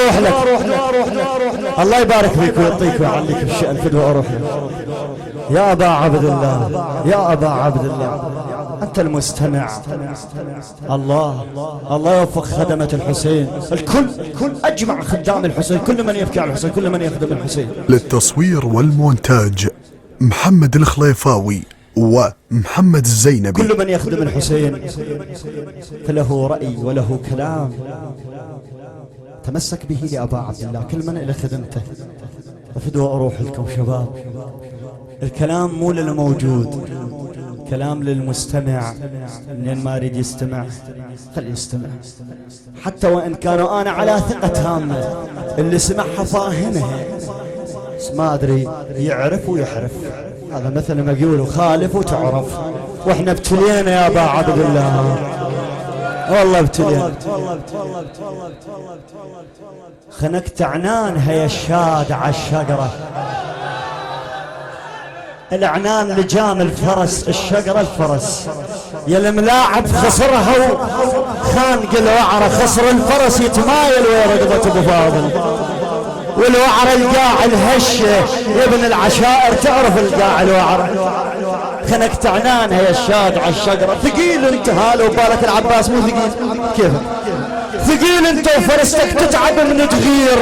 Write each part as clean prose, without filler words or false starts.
اروح لك. الله يبارك فيك ويعطيك ويعليك بالشأن، فدوى اروح لك يا ابا عبد الله، يا ابا عبد الله. انت المستمع. الله يوفق خدمة الحسين، الكل اجمع خدام الحسين، كل من يبكي على الحسين، كل من يخدم الحسين. للتصوير والمونتاج محمد الخليفاوي ومحمد الزينبي. كل من يخدم الحسين فله رأي وله كلام تمسك به لأبا عبد الله. كل من إلى خدمته فدوى أروح لكم شباب. الكلام مو للموجود، كلام للمستمع. منين ما يريد يستمع خلي يستمع، حتى وإن كانوا أنا على ثقة تامة اللي سمعها فاهمها، بس ما أدري يعرف ويحرف. هذا مثل ما يقولوا خالف وتعرف. واحنا ابتلينا يا ابا عبد الله، والله ابتلينا. خنقت عنان هي الشاد على الشجرة، العنان لجام الفرس، الشجرة الفرس. يا الملاعب خسرها وخانق الوعرة، خسر الفرس يتمايل ورقبة ابو فاضل، والوعر القاع الهشة يا ابن العشائر، تعرف القاع الوعر. خنقت عنان هي الشاد على الشجرة. ثقيل انت هالو بالك العباس مو ثقيل كيف؟ ثقيل انت وفرستك تتعب من تغير،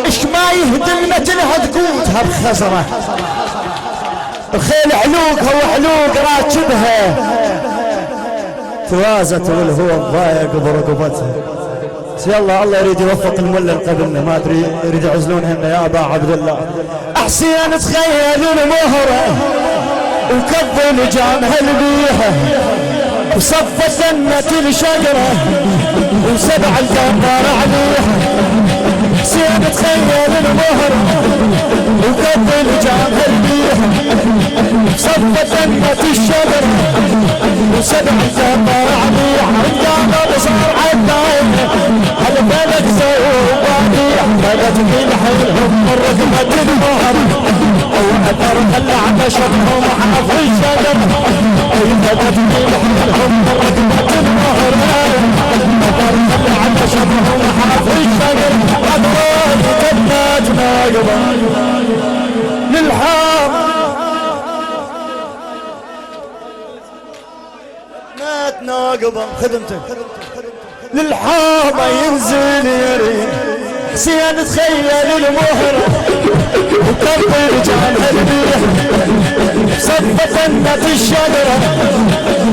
اش ما يهدل مثلها تقوتها بخزرة. الخيل علوقها وحلوق راكبها، توازت والهو ضايق برقبتها. يلا الله يريد يوفق الملا قبلنا، ما ادري يريد يعزلونها يا ابا عبد الله. حسين تخيل المهره وكذب جامها البيها، وصفت سنة الشجرة وسبع الجبار عليها. حسين تخيل المهره وكذب جامها البيها، وصفت سنة الشجرة وسبع الجبار عليها. رجال صار عدايا على بالك زوباني، بدت من حيلهم رقبة المهر، او اثر خلع بشرهم حافظ الشجر. بدت من حيلهم رقبة المهر، اثر خلع بشرهم حافظ الشجر. اطراد كبات ناقبة للحام مات ناقبة خدمتك للحامة ينزل يريد. حسين تخيل المهرة وكرب رجال البيح، صفت سنة الشجرة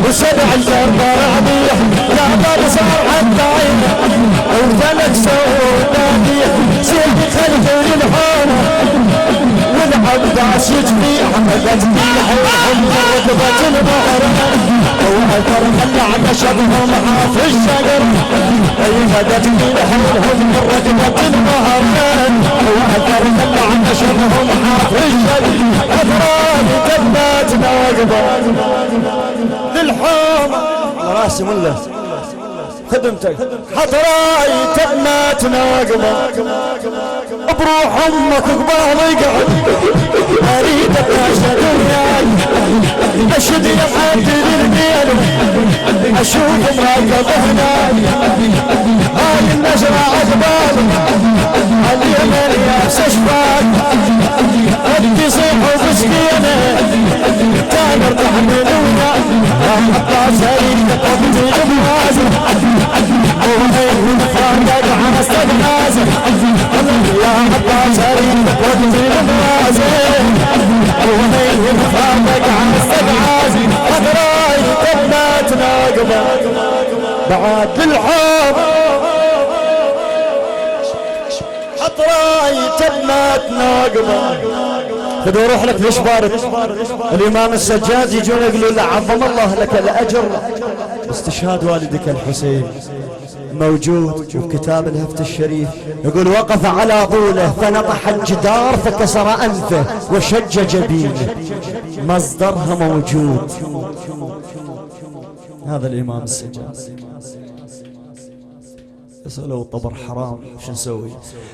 وسبع الجبار عليح. يا باب صار حتى عينه وفلك سودانية. سيد خلف الحانة والعباس يجري، حمدت بيحهم ركبة المهرة، وأثر خلع بشرهم حاف الشجر. بدت بيحهم ركبة المهرة، وأثر خلع بشرهم حاف الشجر. أفراد كبات ناقبة للحومة راسي مله خدمتك. حضراي تمات ناقبة بروح امك قبال قعد، اريدك اشهد وياي اشهد يا حد الليل، اشوف مراقب هناي. هاي النجرة عقبال اليمن يا سشفاك، ادي صيح ومسكينه تامر تحمل وياي. يا عباس اريدك وقت الموازن، وهي فارقك عن استغنازه. يا عباس اريدك وقت الموازن، وهي فارقك عن استغنازه. حضراي تمات ناقبه بعد للحب، حضراي تمات ناقبه. خذوا روح لك ليش بارد. الامام السجاد يجون يقولوا له عظم الله لك الاجر. استشهاد والدك الحسين موجود في كتاب الهفت الشريف، يقول وقف على طوله فنطح الجدار فكسر انفه وشج جبينه، مصدرها موجود. هذا الامام السجاد. لو الطبر حرام شو نسوي؟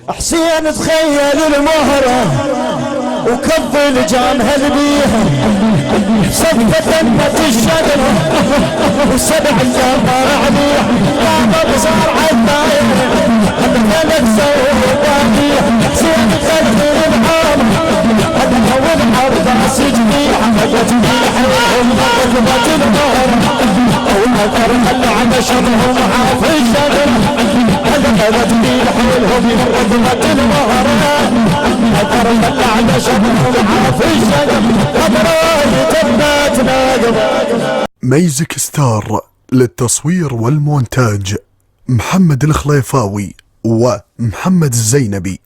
حسين تخيل المهرة وكظل جامها البيها، صفت ثمة الشجرة وسبع الجبار عليها. بابا صار عدايا ملك سواني حسين قدر العام هدها والعرض سجني حقت بيحهم ركبة المهر والأثر خلع نشرهم عافي الشغل هدفت بيحهم ركبة المهر أثر خلع نشرهم عافي الشغل قدراي تبت ناقب. ميزك ستار للتصوير والمونتاج محمد الخليفاوي ومحمد الزينبي.